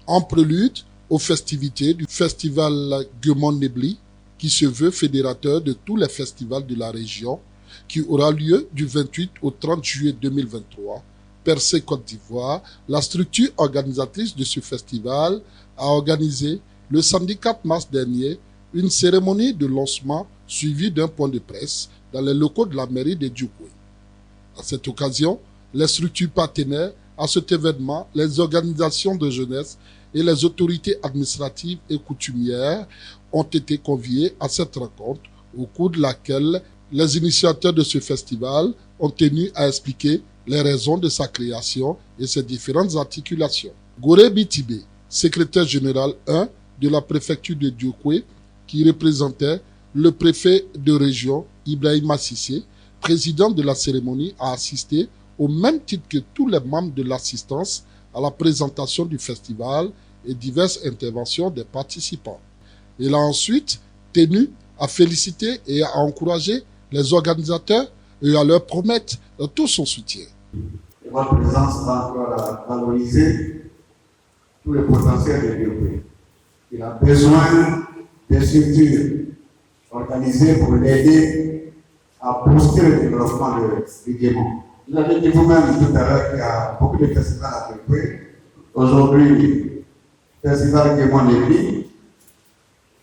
En prélude aux festivités du festival Guemon-Nebli, qui se veut fédérateur de tous les festivals de la région, qui aura lieu du 28 au 30 juillet 2023, Percé Côte d'Ivoire, la structure organisatrice de ce festival a organisé le samedi 4 mars dernier une cérémonie de lancement suivie d'un point de presse dans les locaux de la mairie de Djokwe. À cette occasion, les structures partenaires à cet événement, les organisations de jeunesse et les autorités administratives et coutumières ont été conviées à cette rencontre, au cours de laquelle les initiateurs de ce festival ont tenu à expliquer les raisons de sa création et ses différentes articulations. Goré Bitibé, secrétaire général 1 de la préfecture de Djokwe, qui représentait le préfet de région Ibrahima Sissé, président de la cérémonie, a assisté au même titre que tous les membres de l'assistance à la présentation du festival et diverses interventions des participants. Il a ensuite tenu à féliciter et à encourager les organisateurs et à leur promettre tout son soutien. Et votre présence va encore valoriser tout le potentiel de Djokwe. Il a besoin des structures organisées pour l'aider à booster le développement du Guémon. Vous avez dit vous-même tout à l'heure qu'il y a beaucoup de festivals à Djokwe. Aujourd'hui, festival Guemon-Nebli.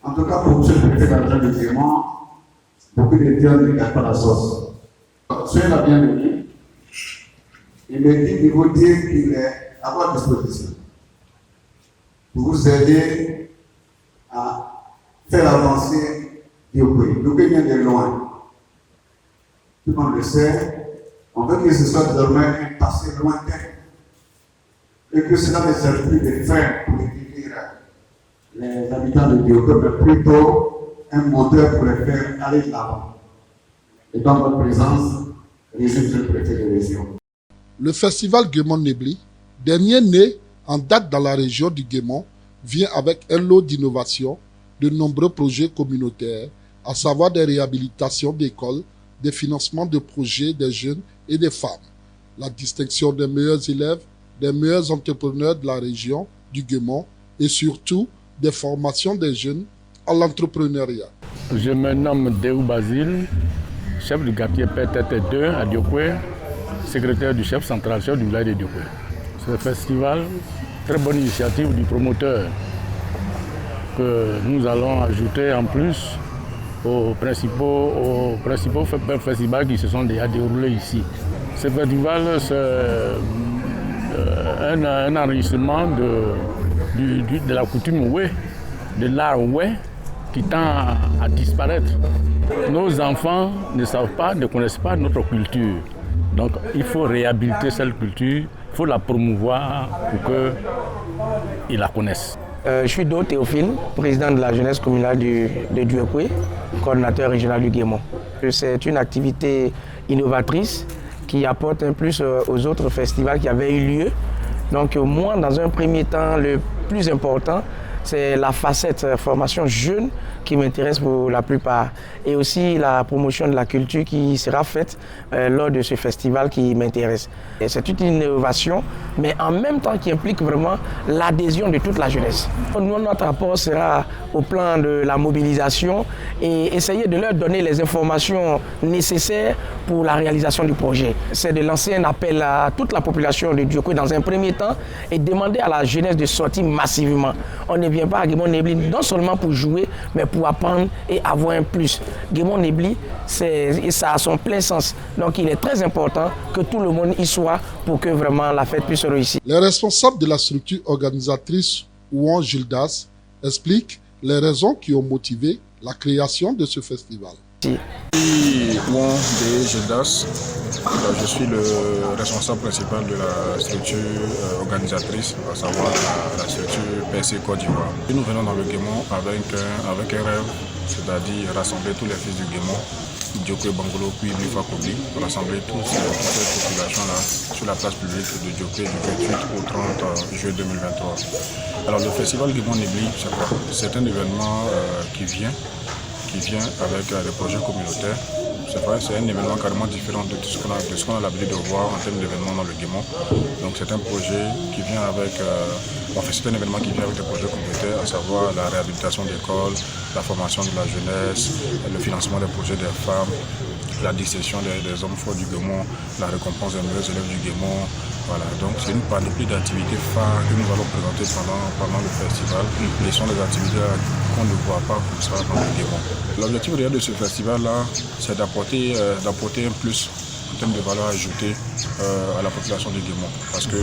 En tout cas, pour M. le préfet d'argent de Guémon, beaucoup de gens ne gardent pas la sauce. Soyez la bienvenue. Il me dit de vous dire qu'il est à votre disposition pour vous aider à faire avancer Djokwe. Djokwe vient de loin. Tout le monde le sait. On veut que ce soit désormais un passé lointain et que cela ne serve plus de frein pour accueillir les habitants de Djokwe, mais plutôt un moteur pour les faire aller de l'avant. Et dans votre présence, résume le préfet de région. Le festival Guemon-Nebli, dernier né en date dans la région du Guémon, vient avec un lot d'innovations, de nombreux projets communautaires, à savoir des réhabilitations d'écoles, des financements de projets des jeunes et des femmes, la distinction des meilleurs élèves, des meilleurs entrepreneurs de la région du Guémon et surtout des formations des jeunes à l'entrepreneuriat. Je me nomme Déou Basile, chef du quartier Pétete 2 à Djokwe, secrétaire du chef central, chef du village de Djokwe. Ce festival, très bonne initiative du promoteur que nous allons ajouter en plus aux principaux festivals qui se sont déjà déroulés ici. Ce festival, c'est un enrichissement de la coutume Oué, de l'art Oué, qui tend à disparaître. Nos enfants ne savent pas, ne connaissent pas notre culture. Donc il faut réhabiliter cette culture, il faut la promouvoir pour qu'ils la connaissent. Je suis Do Théophile, président de la jeunesse communale de Djokwe, coordinateur régional du Guémon. C'est une activité innovatrice qui apporte un plus aux autres festivals qui avaient eu lieu. Donc moi, dans un premier temps, le plus important, c'est la facette formation jeune qui m'intéresse pour la plupart et aussi la promotion de la culture qui sera faite lors de ce festival qui m'intéresse. C'est une innovation, mais en même temps qui implique vraiment l'adhésion de toute la jeunesse. Nous, notre apport sera au plan de la mobilisation et essayer de leur donner les informations nécessaires pour la réalisation du projet. C'est de lancer un appel à toute la population de Djokwe dans un premier temps et demander à la jeunesse de sortir massivement. On ne vient pas à Guemon-Nebli non seulement pour jouer, mais pour apprendre et avoir un plus. Guemon-Nebli, ça a son plein sens. Donc il est très important que tout le monde y soit pour que vraiment la fête puisse réussir. Les responsables de la structure organisatrice Ouan Gildas expliquent les raisons qui ont motivé la création de ce festival. Ouan Gildas, je suis le responsable principal de la structure organisatrice, à savoir la structure Percé Côte d'Ivoire. Nous venons dans le Guémon avec un rêve, c'est-à-dire rassembler tous les fils du Guémon, Djokwe, Bangolo, puis Bifa Kobli, rassembler toute cette population-là sur la place publique de Djokwe du 28 au 30 juillet 2023. Alors le festival Guemon-Nebli, c'est quoi? C'est un événement qui vient avec des projets communautaires. C'est vrai, c'est un événement carrément différent de ce qu'on a l'habitude de voir en termes d'événements dans le Guémon. Donc c'est un projet qui vient avec En fait, c'est un événement qui vient avec des projets communautaires, à savoir la réhabilitation d'écoles, la formation de la jeunesse, le financement des projets des femmes, la distinction des hommes forts du Guémont, la récompense des meilleurs élèves du Guémont. Voilà, donc c'est une panoplie d'activités phares que nous allons présenter pendant le festival. Et ce sont des activités qu'on ne voit pas comme ça dans le Guémont. L'objectif réel de ce festival-là, c'est d'apporter un plus en termes de valeur ajoutée à la population du Guémont. Parce que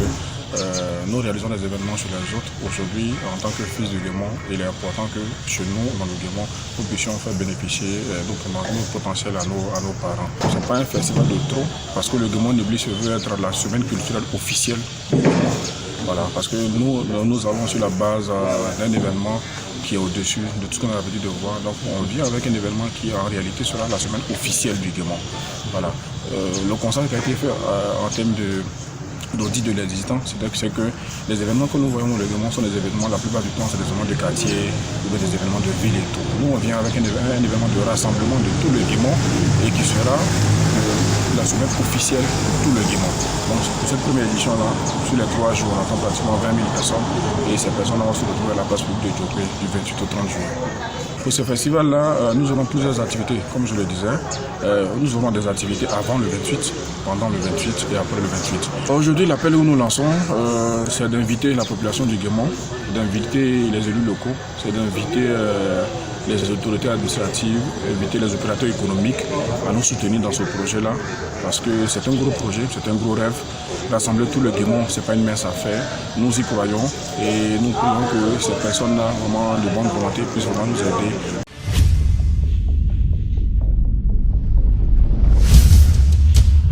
nous réalisons des événements sur les autres. Aujourd'hui, en tant que fils du Guémont, il est important que chez nous, dans le Guémont, nous puissions faire bénéficier nos potentiels à nos parents. Ce n'est pas un festival de trop, parce que le Guémont Nébli se veut être la semaine culturelle officielle du Guémont. Voilà, parce que nous avons sur la base d'un événement qui est au-dessus de tout ce qu'on a l'habitude de voir. Donc on vient avec un événement qui en réalité sera la semaine officielle du Guémont. Voilà. Le constat qui a été fait en termes d'audit de l'existant, c'est que les événements que nous voyons au Guémont sont des événements, la plupart du temps, c'est des événements de quartier ou des événements de ville et tout. Nous, on vient avec un événement de rassemblement de tout le Guémont et qui sera la semaine officielle de tout le Guémont. Donc, pour cette première édition-là, sur les 3 jours, on attend pratiquement 20 000 personnes et ces personnes vont se retrouver à la place publique de Djokwe du 28 au 30 juillet. Pour ce festival-là, nous aurons plusieurs activités, comme je le disais. Nous aurons des activités avant le 28, pendant le 28 et après le 28. Aujourd'hui, l'appel que nous lançons, c'est d'inviter la population du Guémont, d'inviter les élus locaux, c'est d'inviter les autorités administratives, inviter les opérateurs économiques à nous soutenir dans ce projet-là, parce que c'est un gros projet, c'est un gros rêve. Rassembler tout le Guémont, ce n'est pas une mince affaire. Nous y croyons et nous prions que ces personnes-là, vraiment de bonne volonté, puissent vraiment nous aider.